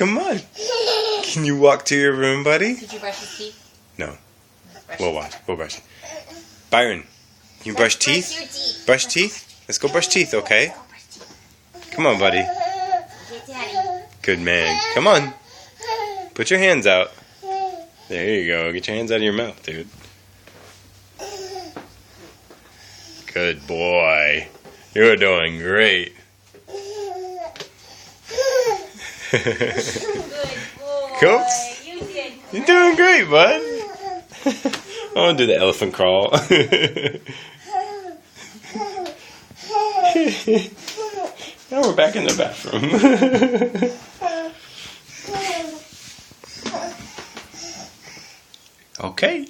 Come on. Can you walk to your room, buddy? Did you brush his teeth? No. We'll watch. We'll brush it. Byron, you brush teeth? Brush your teeth. Brush teeth? Let's go brush teeth, okay? Come on, buddy. Get Daddy. Good man. Come on. Put your hands out. There you go. Get your hands out of your mouth, dude. Good boy. You're doing great. Good boy. Coops. You did. You're doing great, bud. I want to do the elephant crawl. Now we're back in the bathroom. Okay.